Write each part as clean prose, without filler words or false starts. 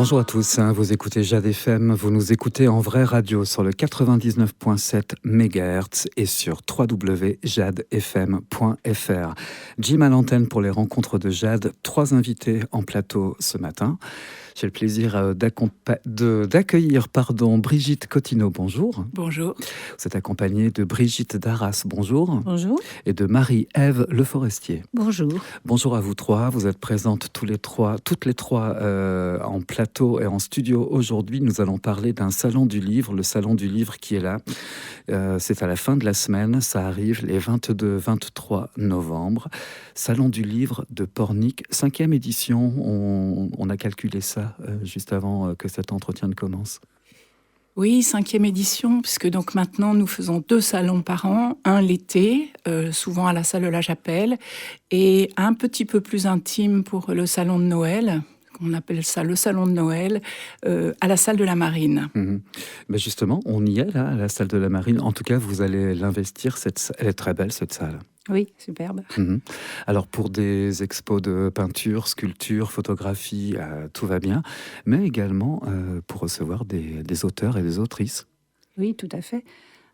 Bonjour à tous, vous écoutez Jade FM, vous nous écoutez en vraie radio sur le 99.7 MHz et sur www.jadefm.fr. Jim à l'antenne pour les rencontres de Jade, 3 invités en plateau ce matin. J'ai le plaisir d'accueillir Brigitte Cottineau, bonjour. Bonjour. Vous êtes accompagnée de Brigitte Darras, bonjour. Bonjour. Et de Marie-Ève Le Forestier. Bonjour. Bonjour à vous trois, vous êtes présentes toutes les trois en plateau et en studio aujourd'hui. Nous allons parler d'un salon du livre, le salon du livre qui est là. C'est à la fin de la semaine, ça arrive les 22-23 novembre. Salon du livre de Pornic, 5e édition, on a calculé ça juste avant que cet entretien ne commence. Oui, 5e édition, puisque donc maintenant nous faisons 2 salons par an, un l'été, souvent à la salle de la Chapelle, et un petit peu plus intime pour le salon de Noël, on appelle ça le salon de Noël, à la salle de la Marine. Ben justement, on y est là, à la salle de la Marine. En tout cas, vous allez l'investir, elle est très belle cette salle. Oui, superbe. Alors pour des expos de peinture, sculpture, photographie, tout va bien, mais également pour recevoir des auteurs et des autrices. Oui, tout à fait.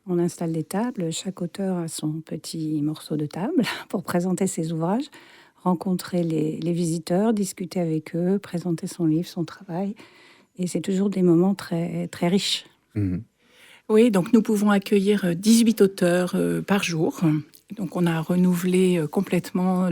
On installe des tables, chaque auteur a son petit morceau de table pour présenter ses ouvrages, rencontrer les visiteurs, discuter avec eux, présenter son livre, son travail. Et c'est toujours des moments très, très riches. Oui, donc nous pouvons accueillir 18 auteurs par jour. Donc on a renouvelé complètement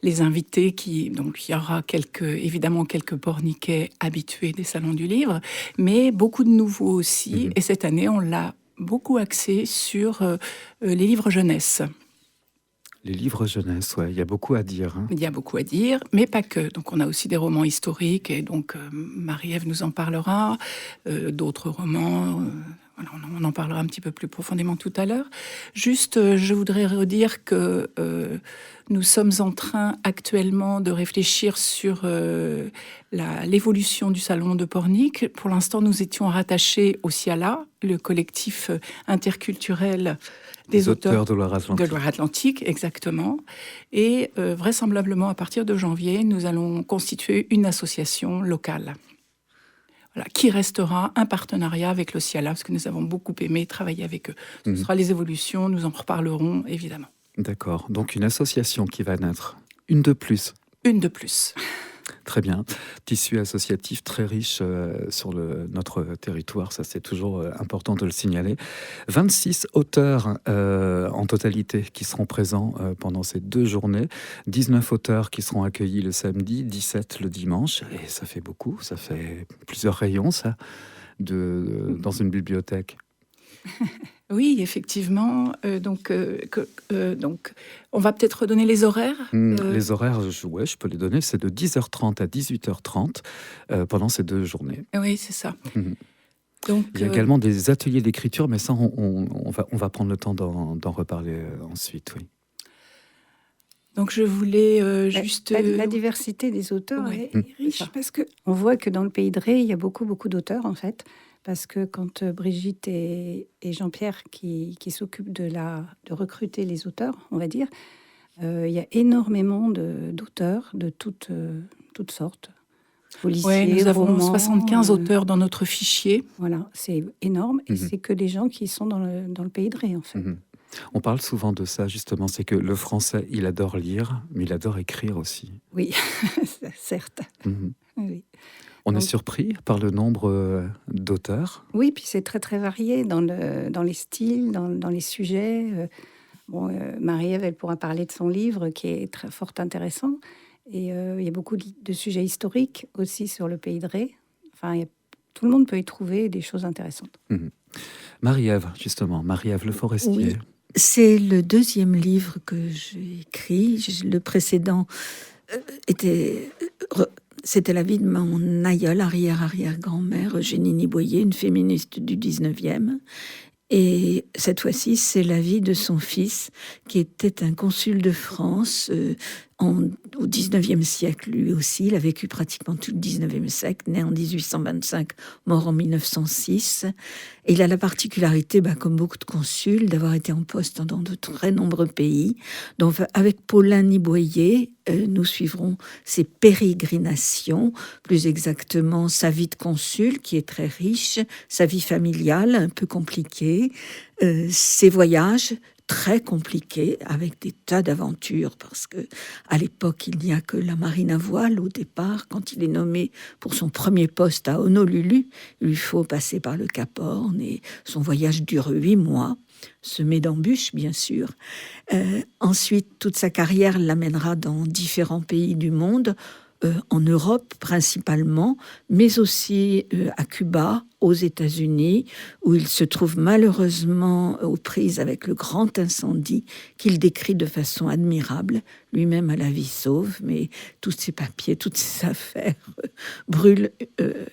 les invités. Donc il y aura évidemment quelques porniquais habitués des salons du livre, mais beaucoup de nouveaux aussi. Et cette année, on l'a beaucoup axé sur les livres jeunesse. Les livres jeunesse, ouais, il y a beaucoup à dire. Il y a beaucoup à dire, mais pas que. Donc on a aussi des romans historiques, et donc Marie-Ève nous en parlera, d'autres romans... Voilà, on en parlera un petit peu plus profondément tout à l'heure. Juste, je voudrais redire que nous sommes en train actuellement de réfléchir sur l'évolution du salon de Pornic. Pour l'instant, nous étions rattachés au CIALA, le collectif interculturel des auteurs de Loire-Atlantique. De Loire-Atlantique, exactement. Et vraisemblablement, à partir de janvier, nous allons constituer une association locale. Voilà, qui restera un partenariat avec le CIALA, parce que nous avons beaucoup aimé travailler avec eux. Ce sera les évolutions, nous en reparlerons, évidemment. D'accord, donc une association qui va naître. Une de plus. Une de plus. Très bien. Tissu associatif très riche sur notre territoire, ça c'est toujours important de le signaler. 26 auteurs en totalité qui seront présents pendant ces 2 journées. 19 auteurs qui seront accueillis le samedi, 17 le dimanche. Et ça fait beaucoup, ça fait plusieurs rayons ça, dans une bibliothèque. Oui, effectivement. Donc, on va peut-être redonner les horaires. Les horaires, je peux les donner. C'est de 10h30 à 18h30 pendant ces 2 journées. Oui, c'est ça. Donc, il y a également des ateliers d'écriture, mais ça, on va prendre le temps d'en reparler ensuite. Oui. Donc, je voulais juste... La diversité des auteurs est riche, parce qu'on voit que dans le Pays de Ré, il y a beaucoup, beaucoup d'auteurs, en fait. Parce que quand Brigitte et Jean-Pierre qui s'occupent de recruter les auteurs, on va dire, il y a énormément d'auteurs de toutes sortes. Policiers, nous avons romans, 75 auteurs dans notre fichier. Voilà, c'est énorme. Et c'est que des gens qui sont dans le Pays de Ré, en fait. On parle souvent de ça, justement. C'est que le français, il adore lire, mais il adore écrire aussi. Oui, certes. Oui. On est surpris par le nombre d'auteurs. Oui, puis c'est très très varié dans les styles, dans les sujets. Marie-Ève, elle pourra parler de son livre qui est très fort intéressant. Et il y a beaucoup de sujets historiques aussi sur le Pays de Ré. Enfin, tout le monde peut y trouver des choses intéressantes. Marie-Ève, justement, Marie-Ève Le Forestier. Oui, c'est le 2e livre que j'ai écrit. Le précédent c'était la vie de mon aïeule, arrière-arrière-grand-mère, Eugénie Niboyer, une féministe du 19e. Et cette fois-ci, c'est la vie de son fils, qui était un consul de France au 19e siècle, lui aussi. Il a vécu pratiquement tout le 19e siècle, né en 1825, mort en 1906. Et il a la particularité, comme beaucoup de consuls, d'avoir été en poste dans de très nombreux pays. Donc, avec Paulin Niboyer, nous suivrons ses pérégrinations, plus exactement sa vie de consul, qui est très riche, sa vie familiale, un peu compliquée, ses voyages, très compliqué, avec des tas d'aventures, parce que à l'époque, il n'y a que la marine à voile au départ. Quand il est nommé pour son premier poste à Honolulu, il lui faut passer par le Cap Horn, et son voyage dure 8 mois, semé d'embûches, bien sûr. Ensuite, toute sa carrière l'amènera dans différents pays du monde, en Europe principalement, mais aussi à Cuba, aux États-Unis, où il se trouve malheureusement aux prises avec le grand incendie qu'il décrit de façon admirable, lui-même à la vie sauve, mais tous ses papiers, toutes ses affaires brûlent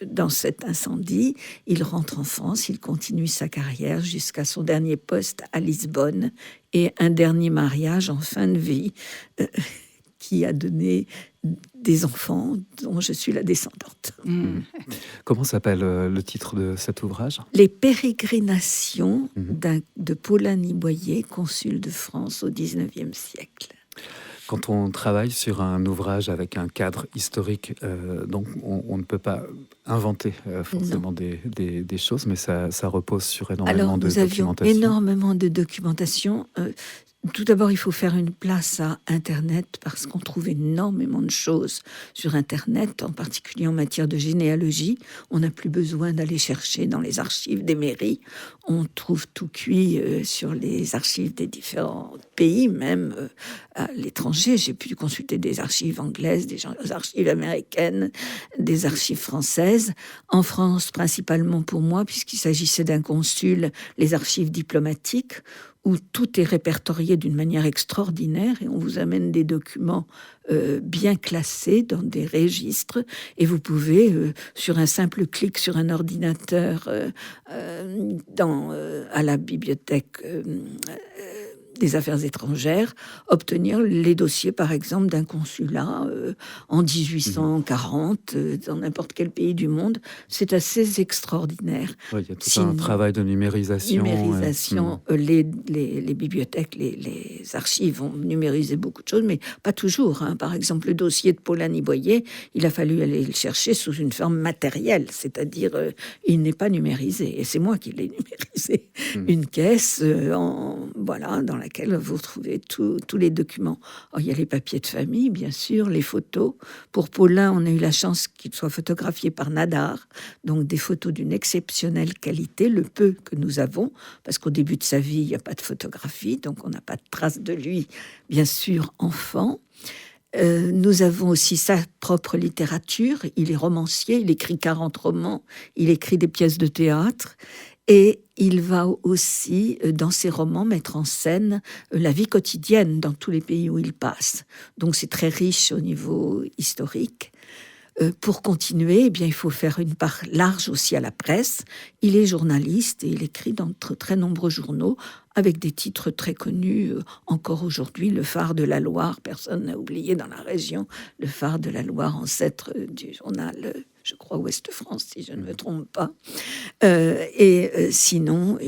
dans cet incendie. Il rentre en France, il continue sa carrière jusqu'à son dernier poste à Lisbonne et un dernier mariage en fin de vie qui a donné des enfants dont je suis la descendante. Comment s'appelle le titre de cet ouvrage ? Les pérégrinations de Paulin Niboyer, consul de France au XIXe siècle. Quand on travaille sur un ouvrage avec un cadre historique, donc on ne peut pas inventer forcément des choses, mais ça repose sur énormément de documentation. Nous avions énormément de documentation. Tout d'abord, il faut faire une place à Internet parce qu'on trouve énormément de choses sur Internet, en particulier en matière de généalogie. On n'a plus besoin d'aller chercher dans les archives des mairies. On trouve tout cuit sur les archives des différents pays, même à l'étranger. J'ai pu consulter des archives anglaises, des archives américaines, des archives françaises. En France, principalement pour moi, puisqu'il s'agissait d'un consul, les archives diplomatiques, où tout est répertorié d'une manière extraordinaire et on vous amène des documents bien classés dans des registres et vous pouvez, sur un simple clic sur un ordinateur à la bibliothèque des affaires étrangères, obtenir les dossiers, par exemple, d'un consulat en 1840, dans n'importe quel pays du monde. C'est assez extraordinaire. Oui, il y a tout un travail de numérisation. Les bibliothèques, les archives ont numérisé beaucoup de choses, mais pas toujours. Par exemple, le dossier de Paulin Niboyer, il a fallu aller le chercher sous une forme matérielle, c'est-à-dire il n'est pas numérisé. Et c'est moi qui l'ai numérisé. Une caisse, dans laquelle vous trouvez tous les documents. Alors, il y a les papiers de famille, bien sûr, les photos. Pour Paulin, on a eu la chance qu'il soit photographié par Nadar, donc des photos d'une exceptionnelle qualité, le peu que nous avons, parce qu'au début de sa vie, il n'y a pas de photographie, donc on n'a pas de trace de lui, bien sûr, enfant. Nous avons aussi sa propre littérature. Il est romancier, il écrit 40 romans, il écrit des pièces de théâtre. Et il va aussi, dans ses romans, mettre en scène la vie quotidienne dans tous les pays où il passe. Donc c'est très riche au niveau historique. Pour continuer, il faut faire une part large aussi à la presse. Il est journaliste et il écrit dans très nombreux journaux avec des titres très connus encore aujourd'hui. Le Phare de la Loire, personne n'a oublié dans la région, le Phare de la Loire, ancêtre du journal, je crois, Ouest France, si je ne me trompe pas. Sinon,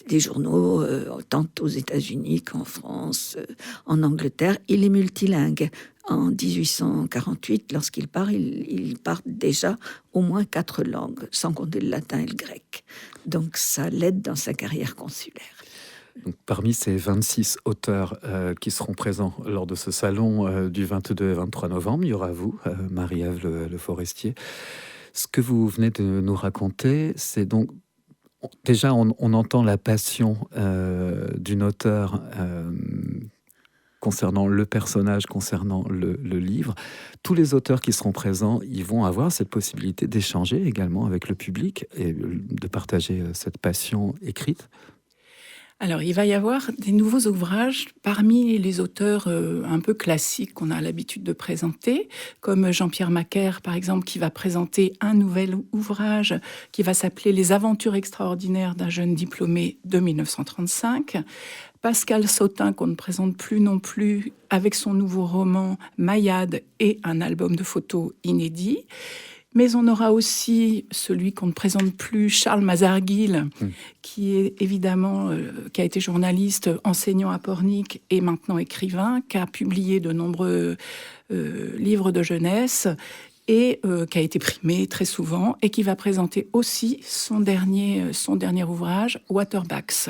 les journaux, tant aux États-Unis qu'en France, en Angleterre, il est multilingue. En 1848, lorsqu'il part, il part déjà au moins 4 langues, sans compter le latin et le grec. Donc ça l'aide dans sa carrière consulaire. Donc, parmi ces 26 auteurs qui seront présents lors de ce salon du 22 et 23 novembre, il y aura vous, Marie-Ève Le Forestier. Ce que vous venez de nous raconter, c'est donc... Déjà, on entend la passion d'une auteure concernant le personnage, concernant le livre. Tous les auteurs qui seront présents, ils vont avoir cette possibilité d'échanger également avec le public et de partager cette passion écrite. Alors, il va y avoir des nouveaux ouvrages parmi les auteurs un peu classiques qu'on a l'habitude de présenter, comme Jean-Pierre Macaire, par exemple, qui va présenter un nouvel ouvrage qui va s'appeler « Les aventures extraordinaires d'un jeune diplômé de 1935 ». Pascal Sautin, qu'on ne présente plus non plus, avec son nouveau roman « Maillade » et un album de photos inédit. Mais on aura aussi celui qu'on ne présente plus, Charles Mazarguil, qui est évidemment, qui a été journaliste, enseignant à Pornic et maintenant écrivain, qui a publié de nombreux livres de jeunesse et qui a été primé très souvent et qui va présenter aussi son dernier ouvrage, Waterbacks.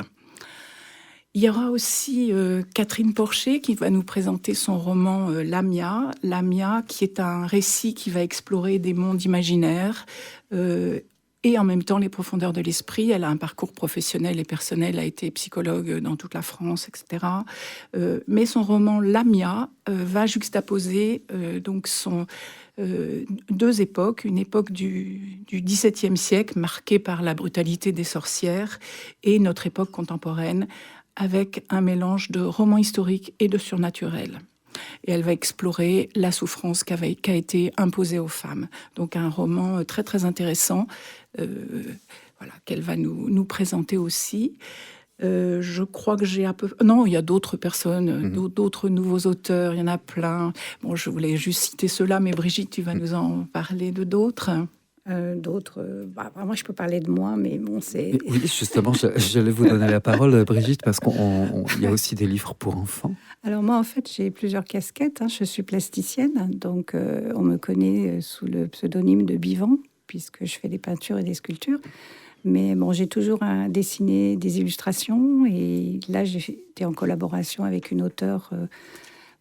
Il y aura aussi Catherine Porcher qui va nous présenter son roman Lamia. Lamia, qui est un récit qui va explorer des mondes imaginaires et en même temps les profondeurs de l'esprit. Elle a un parcours professionnel et personnel, a été psychologue dans toute la France, etc. Mais son roman Lamia va juxtaposer donc deux époques, une époque du XVIIe siècle marquée par la brutalité des sorcières et notre époque contemporaine, avec un mélange de roman historique et de surnaturel. Et elle va explorer la souffrance qui a été imposée aux femmes. Donc un roman très très intéressant qu'elle va nous présenter aussi. Je crois que j'ai un peu... Non, il y a d'autres personnes, d'autres nouveaux auteurs, il y en a plein. Bon, je voulais juste citer ceux-là, mais Brigitte, tu vas nous en parler de d'autres. Moi, je peux parler de moi, mais bon, c'est... Oui, justement, j'allais vous donner la parole, Brigitte, parce qu'il y a aussi des livres pour enfants. Alors moi, en fait, j'ai plusieurs casquettes. Je suis plasticienne, donc on me connaît sous le pseudonyme de Bivant, puisque je fais des peintures et des sculptures. Mais bon, j'ai toujours dessiné des illustrations, et là, j'ai été en collaboration avec une auteure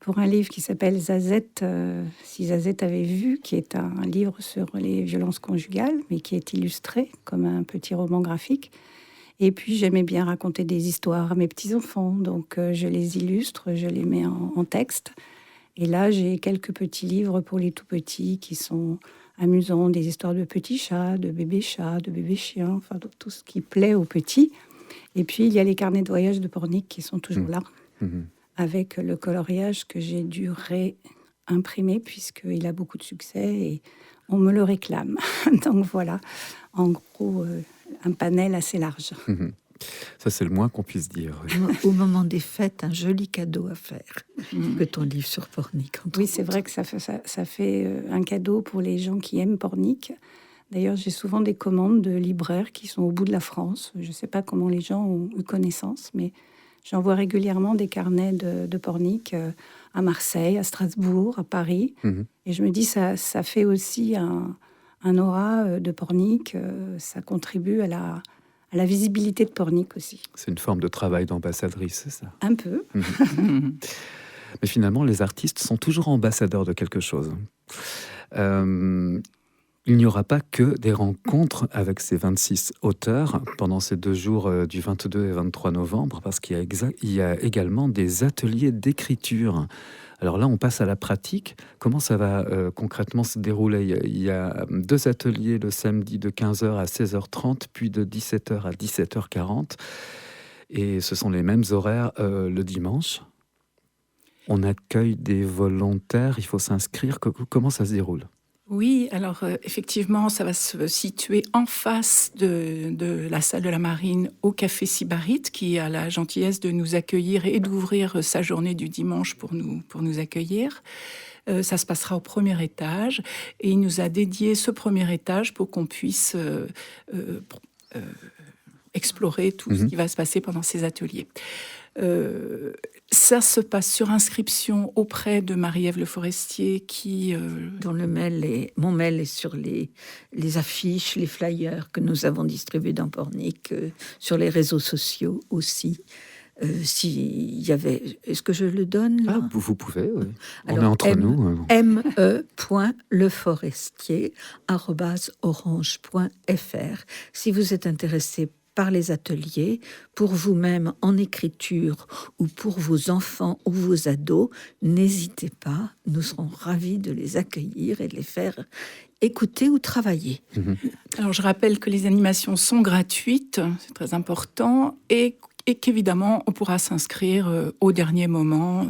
pour un livre qui s'appelle Zazette, si Zazette avait vu, qui est un livre sur les violences conjugales, mais qui est illustré comme un petit roman graphique. Et puis, j'aimais bien raconter des histoires à mes petits-enfants, donc je les illustre, je les mets en texte. Et là, j'ai quelques petits livres pour les tout-petits qui sont amusants, des histoires de petits chats, de bébés chiens, enfin, tout ce qui plaît aux petits. Et puis, il y a les carnets de voyage de Pornic qui sont toujours là. Avec le coloriage que j'ai dû réimprimer puisqu'il a beaucoup de succès et on me le réclame. Donc voilà, en gros, un panel assez large. Ça, c'est le moins qu'on puisse dire. Au moment des fêtes, un joli cadeau à faire que ton livre sur Pornic. Oui, c'est vrai que ça fait un cadeau pour les gens qui aiment Pornic. D'ailleurs, j'ai souvent des commandes de libraires qui sont au bout de la France. Je ne sais pas comment les gens ont eu connaissance, mais... J'envoie régulièrement des carnets de Pornic à Marseille, à Strasbourg, à Paris. Et je me dis, ça fait aussi un aura de Pornic. Ça contribue à la visibilité de Pornic aussi. C'est une forme de travail d'ambassadrice, c'est ça? Un peu. Mais finalement, les artistes sont toujours ambassadeurs de quelque chose. Il n'y aura pas que des rencontres avec ces 26 auteurs pendant ces 2 jours du 22 et 23 novembre, parce qu'il y a également des ateliers d'écriture. Alors là, on passe à la pratique. Comment ça va concrètement se dérouler? Il y a 2 ateliers le samedi de 15h à 16h30, puis de 17h à 17h40. Et ce sont les mêmes horaires le dimanche. On accueille des volontaires, il faut s'inscrire. Comment ça se déroule? Oui, alors effectivement, ça va se situer en face de la salle de la Marine au Café Sybarite, qui a la gentillesse de nous accueillir et d'ouvrir sa journée du dimanche pour nous accueillir. Ça se passera au premier étage et il nous a dédié ce premier étage pour qu'on puisse explorer tout ce qui va se passer pendant ces ateliers. Ça se passe sur inscription auprès de Marie-Ève Le Forestier qui... dont mon mail est sur les affiches, les flyers que nous avons distribués dans Pornic, sur les réseaux sociaux aussi. S'il y avait... Est-ce que je le donne là? Vous pouvez, oui. Alors, on est entre nous. me.leforestier@orange.fr. Si vous êtes intéressé par les ateliers, pour vous-même en écriture ou pour vos enfants ou vos ados, n'hésitez pas, nous serons ravis de les accueillir et de les faire écouter ou travailler. Alors je rappelle que les animations sont gratuites, c'est très important, et et qu'évidemment, on pourra s'inscrire au dernier moment,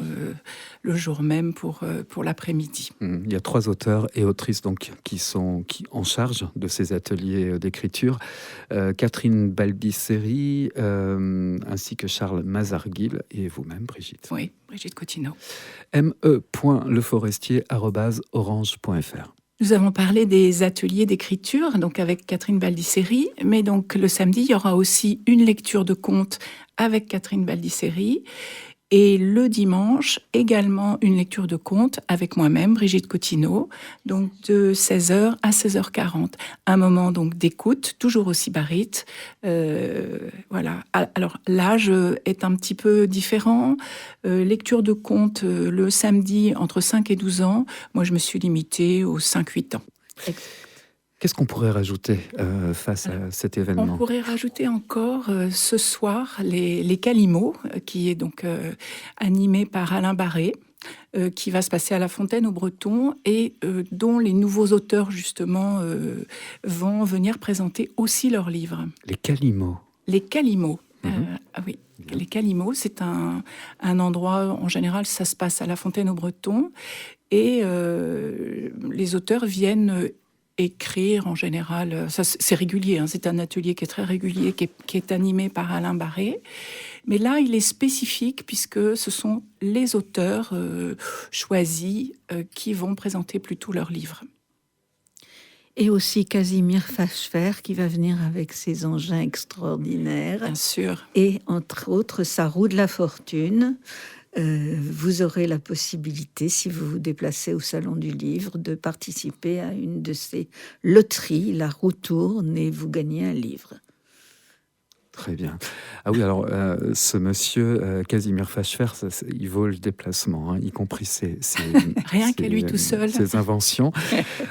le jour même pour l'après-midi. Il y a 3 auteurs et autrices donc, qui sont en charge de ces ateliers d'écriture. Catherine Baldisseri, ainsi que Charles Mazarguil, et vous-même, Brigitte. Oui, Brigitte Cottineau. me.leforestier@orange.fr. Nous avons parlé des ateliers d'écriture, donc avec Catherine Baldisseri, mais donc le samedi, il y aura aussi une lecture de contes avec Catherine Baldisseri, et le dimanche, également une lecture de contes avec moi-même, Brigitte Cottineau, donc de 16h à 16h40. Un moment donc d'écoute, toujours au Sybarite. Voilà. Alors l'âge est un petit peu différent. Lecture de contes le samedi entre 5 et 12 ans. Moi, je me suis limitée aux 5-8 ans. Qu'est-ce qu'on pourrait rajouter face à cet événement ? On pourrait rajouter encore ce soir les Calimots, qui est donc animé par Alain Barré, qui va se passer à la Fontaine-au-Breton et dont les nouveaux auteurs justement vont venir présenter aussi leurs livres. Les Calimots. Les Calimots. Oui, les Calimots, c'est un endroit, en général, ça se passe à la Fontaine-au-Breton, et les auteurs viennent écrire en général, ça c'est régulier, hein, c'est un atelier qui est très régulier, qui est animé par Alain Barré. Mais là, il est spécifique puisque ce sont les auteurs choisis qui vont présenter plutôt leurs livres. Et aussi Casimir Fachefer qui va venir avec ses engins extraordinaires. Bien sûr. Et entre autres, sa roue de la fortune. Vous aurez la possibilité, si vous vous déplacez au Salon du Livre, de participer à une de ces loteries. La roue tourne et vous gagnez un livre. Très bien. Ah oui, alors ce monsieur, Casimir Fachefer, il vaut le déplacement, hein, y compris rien qu'à lui tout seul. Ses inventions.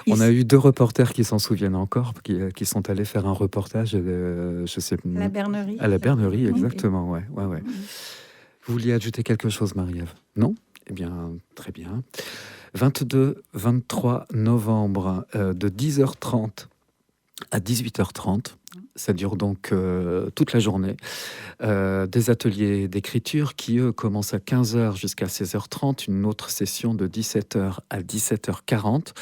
On a eu 2 reporters qui s'en souviennent encore, qui sont allés faire un reportage, je sais, à la Bernerie. À la Bernerie, exactement, ouais. Vous vouliez ajouter quelque chose, Marie-Ève ? Non ? Eh bien, très bien. 22-23 novembre, de 10h30 à 18h30. Ça dure donc toute la journée. Des ateliers d'écriture qui, eux, commencent à 15h jusqu'à 16h30. Une autre session de 17h à 17h40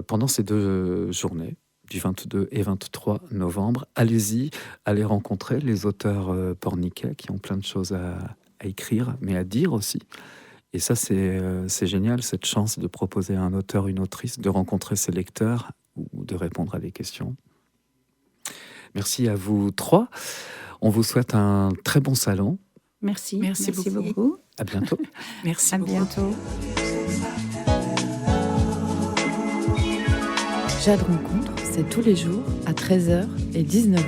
pendant ces 2 journées, du 22 et 23 novembre. Allez-y, allez rencontrer les auteurs porniquais qui ont plein de choses à écrire, mais à dire aussi. Et ça, c'est génial, cette chance de proposer à un auteur, une autrice, de rencontrer ses lecteurs ou de répondre à des questions. Merci à vous 3. On vous souhaite un très bon salon. Merci beaucoup. beaucoup. À bientôt. Merci à beaucoup. Bientôt. Jade Rencontre, c'est tous les jours à 13h et 19h.